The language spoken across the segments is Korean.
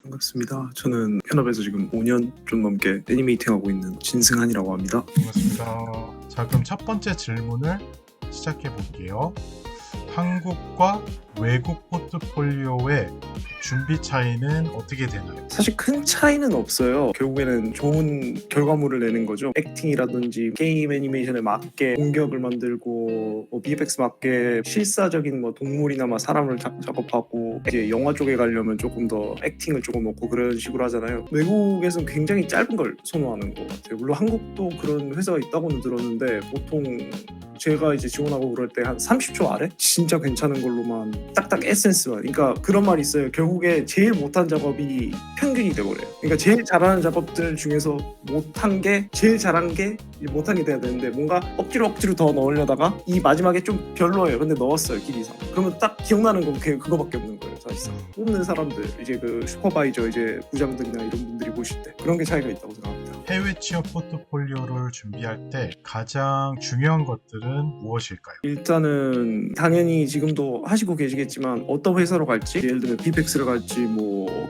반갑습니다. 저는 현업에서 지금 5년 좀 넘게 애니메이팅하고 있는 진승한이라고 합니다. 반갑습니다. 자, 그럼 첫 번째 질문을 시작해 볼게요. 한국과 외국 포트폴리오의 준비 차이는 어떻게 되나요? 사실 큰 차이는 없어요. 결국에는 좋은 결과물을 내는 거죠. 액팅이라든지 게임 애니메이션에 맞게 공격을 만들고 VFX 맞게 실사적인 동물이나 사람을 작업하고, 이제 영화 쪽에 가려면 조금 더 액팅을 조금 넣고 그런 식으로 하잖아요. 외국에서는 굉장히 짧은 걸 선호하는 것 같아요. 물론 한국도 그런 회사가 있다고는 들었는데 보통 제가 이제 지원하고 그럴 때 한 30초 아래? 진짜 괜찮은 걸로만 딱딱 에센스만. 그러니까 그런 말이 있어요. 결국에 제일 못한 작업이 평균이 돼버려요. 그러니까 제일 잘하는 작업들 중에서 못한 게 제일 잘한 게 못한 게 돼야 되는데, 뭔가 억지로 더 넣으려다가 이 마지막에 좀 별로예요. 근데 넣었어요, 길이상. 그러면 딱 기억나는 건 그거밖에 없는 거예요, 사실상. 뽑는 사람들, 이제 그 슈퍼바이저, 이제 부장들이나 이런 분들이 보실 때 그런 게 차이가 있다고 생각합니다. 해외 취업 포트폴리오를 준비할 때 가장 중요한 것들은 무엇일까요? 일단은 당연히 지금도 하시고 계시겠지만 어떤 회사로 갈지, 예를 들면 빅백스를 갈지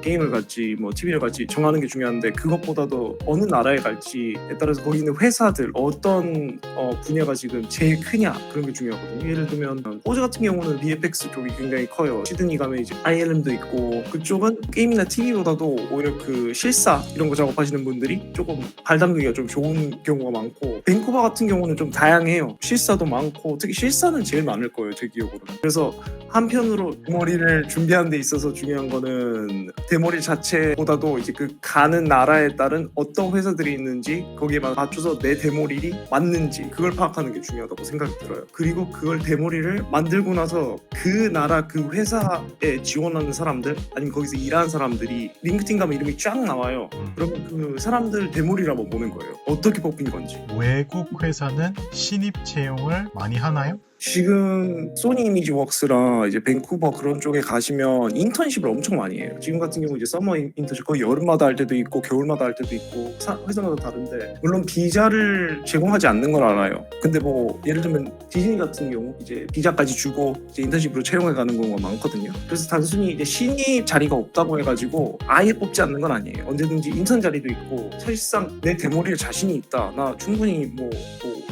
게임을 갈지 TV를 갈지 정하는 게 중요한데, 그것보다도 어느 나라에 갈지에 따라서 거기 있는 회사들 어떤 분야가 지금 제일 크냐, 그런 게 중요하거든요. 예를 들면 호주 같은 경우는 VFX 쪽이 굉장히 커요. 시드니 가면 이제 ILM도 있고, 그쪽은 게임이나 TV보다도 오히려 그 실사 이런 거 작업하시는 분들이 조금 발 담그기가 좀 좋은 경우가 많고, 밴쿠버 같은 경우는 좀 다양해요. 실사도 많고, 특히 실사는 제일 많을 거예요, 제 기억으로는. 그래서 한편으로 대머리를 준비하는 데 있어서 중요한 거는 대머리 자체보다도 이제 그 가는 나라에 따른 어떤 회사들이 있는지 거기에 맞춰서 내 대머리이 맞는지 그걸 파악하는 게 중요하다고 생각이 들어요. 그리고 그걸 대머리를 만들고 나서 그 나라 그 회사에 지원하는 사람들, 아니면 거기서 일하는 사람들이 링크드인 가면 이름이 쫙 나와요. 그러면 그 사람들 대머리를 한번 보는 거예요. 어떻게 뽑힌 건지. 외국 회사는 신입 채용을 많이 하나요? 지금 소니 이미지 웍스랑 이제 밴쿠버 그런 쪽에 가시면 인턴십을 엄청 많이 해요. 지금 같은 경우 이제 서머 인턴십 거의 여름마다 할 때도 있고 겨울마다 할 때도 있고 회사마다 다른데, 물론 비자를 제공하지 않는 걸 알아요. 근데 예를 들면 디즈니 같은 경우 이제 비자까지 주고 이제 인턴십으로 채용해 가는 경우가 많거든요. 그래서 단순히 이제 신입 자리가 없다고 해가지고 아예 뽑지 않는 건 아니에요. 언제든지 인턴 자리도 있고, 사실상 내 대머리에 자신이 있다, 나 충분히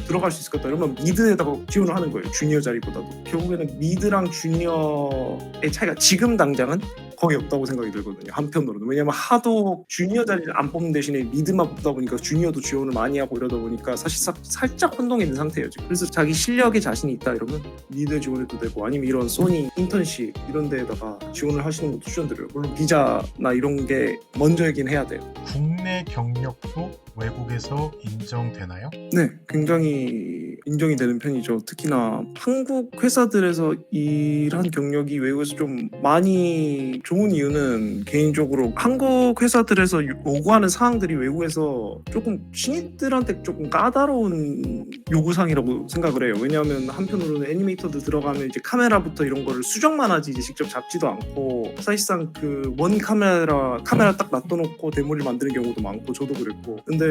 들어갈 수 있을 것 같다 이러면 미드에다가 지원을 하는 거예요. 주니어 자리보다도. 결국에는 미드랑 주니어의 차이가 지금 당장은 거의 없다고 생각이 들거든요, 한편으로는. 왜냐면 하도 주니어 자리를 안 뽑는 대신에 미드만 뽑다 보니까 주니어도 지원을 많이 하고 이러다 보니까 사실상 살짝 혼동이 있는 상태예요 지금. 그래서 자기 실력에 자신이 있다 이러면 미드 지원해도 되고, 아니면 이런 소니 인턴십 이런 데에다가 지원을 하시는 것도 추천드려요. 물론 비자나 이런 게 먼저이긴 해야 돼요. 국내 경력도 외국에서 인정되나요? 네, 굉장히 인정이 되는 편이죠. 특히나 한국 회사들에서 일한 경력이 외국에서 좀 많이 좋은 이유는, 개인적으로 한국 회사들에서 요구하는 사항들이 외국에서 조금 신입들한테 조금 까다로운 요구사항이라고 생각을 해요. 왜냐하면 한편으로는 애니메이터들 들어가면 이제 카메라부터 이런 거를 수정만 하지 이제 직접 잡지도 않고, 사실상 그 원 카메라 딱 놔둬놓고 데모를 만드는 경우도 많고, 저도 그랬고. 근데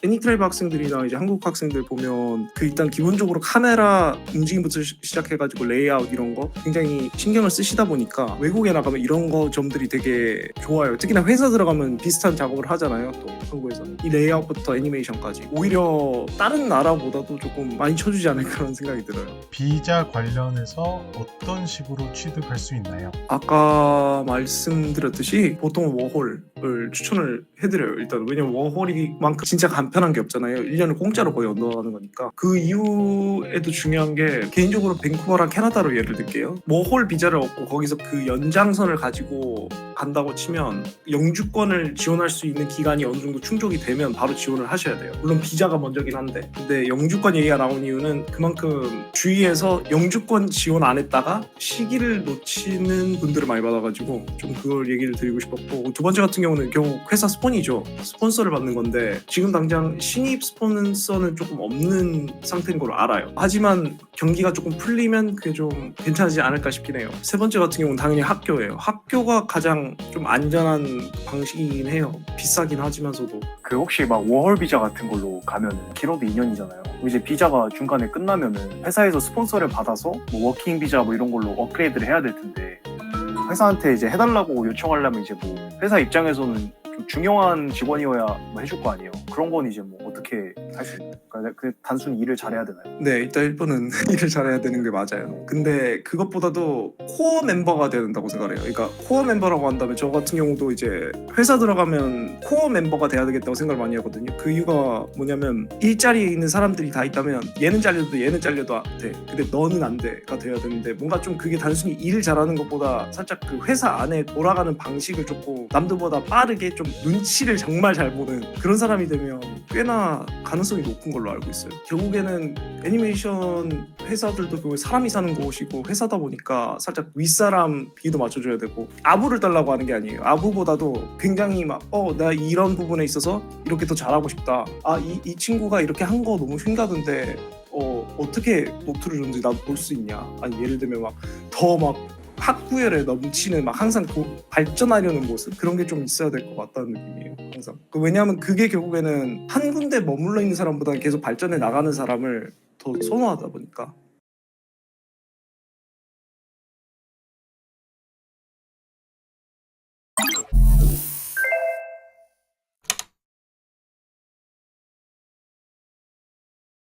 애니트라이브 학생들이나 이제 한국 학생들 보면 일단 기본적으로 카메라 움직임부터 시작해가지고 레이아웃 이런 거 굉장히 신경을 쓰시다 보니까 외국에 나가면 이런 거 점들이 되게 좋아요. 특히나 회사 들어가면 비슷한 작업을 하잖아요. 또 한국에서는 이 레이아웃부터 애니메이션까지 오히려 다른 나라보다도 조금 많이 쳐주지 않을까라는 생각이 들어요. 비자 관련해서 어떤 식으로 취득할 수 있나요? 아까 말씀드렸듯이 보통 워홀을 추천을 해드려요. 일단 왜냐면 워홀이만큼 진짜 간편한 게 없잖아요. 1년을 공짜로 거의 얻어가는 거니까. 그 이후에도 중요한 게, 개인적으로 밴쿠버랑 캐나다로 예를 들게요. 워홀 비자를 얻고 거기서 그 연장선을 가지고 간다고 치면 영주권을 지원할 수 있는 기간이 어느 정도 충족이 되면 바로 지원을 하셔야 돼요. 물론 비자가 먼저긴 한데, 근데 영주권 얘기가 나온 이유는 그만큼 주위에서 영주권 지원 안 했다가 시기를 놓치는 분들을 많이 받아가지고 좀 그걸 얘기를 드리고 싶었고, 두 번째 같은 경우는 경우는 결국 회사 스폰이죠. 스폰서를 받는 건데 지금 당장 신입 스폰서는 조금 없는 상태인 걸로 알아요. 하지만 경기가 조금 풀리면 그게 좀 괜찮아지지 않을까 싶긴 해요. 세 번째 같은 경우는 당연히 학교예요. 학교가 가장 좀 안전한 방식이긴 해요. 비싸긴 하지만서도. 그 혹시 막 워홀 비자 같은 걸로 가면은 길어도 2년이잖아요. 이제 비자가 중간에 끝나면은 회사에서 스폰서를 받아서 뭐 워킹 비자 뭐 이런 걸로 업그레이드를 해야 될 텐데 회사한테 이제 해달라고 요청하려면 이제 뭐 회사 입장에서는 좀 중요한 직원이어야 뭐 해줄 거 아니에요. 그런 건 이제 뭐 어떻게 할 수 있나요? 그러니까 그 단순히 일을 잘해야 되나요? 네, 일단 1번은 일을 잘해야 되는 게 맞아요. 근데 그것보다도 코어 멤버가 돼야 된다고 생각해요. 그러니까 코어 멤버라고 한다면 저 같은 경우도 이제 회사 들어가면 코어 멤버가 돼야 되겠다고 생각을 많이 하거든요. 그 이유가 뭐냐면 일자리에 있는 사람들이 다 있다면 얘는 잘려도 돼. 근데 너는 안 돼가 돼야 되는데 뭔가 좀 그게 단순히 일을 잘하는 것보다 살짝 그 회사 안에 돌아가는 방식을 조금 남들보다 빠르게 좀 눈치를 정말 잘 보는 그런 사람이 되면 꽤나 가능성이 높은 걸로 알고 있어요. 결국에는 애니메이션 회사들도 그 사람이 사는 곳이고 회사다 보니까 살짝 윗사람 비도 맞춰줘야 되고 아부를 달라고 하는 게 아니에요. 아부보다도 굉장히 막 나 이런 부분에 있어서 이렇게 더 잘하고 싶다. 이 친구가 이렇게 한 거 너무 흉가던데 어떻게 노트를 줬는지 나도 볼 수 있냐. 아니 예를 들면 막 더 막 학구열에 넘치는 막 항상 발전하려는 모습 그런 게 좀 있어야 될 것 같다는 느낌이에요. 항상. 왜냐하면 그게 결국에는 한 군데 머물러 있는 사람보다는 계속 발전해 나가는 사람을 더 선호하다 보니까